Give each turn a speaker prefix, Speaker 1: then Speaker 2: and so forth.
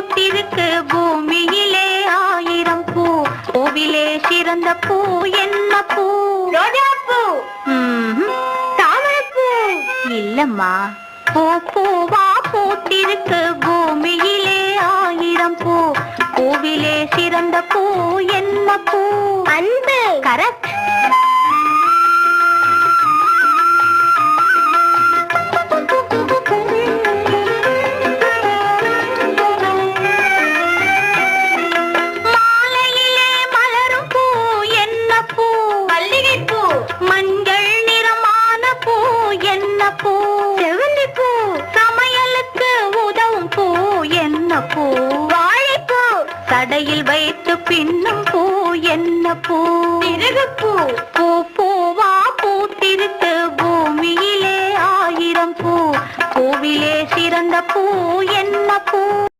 Speaker 1: பூத்திருக்கு பூமியிலே ஆயிரம் பூ. பூவிலே சிறந்த பூ என்ன பூ?
Speaker 2: ரோஜா பூ. தாமரைப்பூ
Speaker 1: இல்லம்மா. பூ பூவா பூத்திருக்கு பூமியிலே ஆயிரம் பூ. பூவிலே சிறந்த பூ என்ன பூ?
Speaker 2: அன்பு.
Speaker 1: கரெக்ட். மாலையிலே மலரும் பூ என்ன பூ?
Speaker 2: மல்லிகைப்பூ.
Speaker 1: மஞ்சள் நிறமான பூ என்ன பூ?
Speaker 2: செவ்வந்தி பூ.
Speaker 1: சமையலுக்கு உதவும் பூ என்ன பூ?
Speaker 2: வாழைப்பூ.
Speaker 1: சடையில் வைத்து பின்னும் பூ என்ன பூ?
Speaker 2: திருகுப்பூ.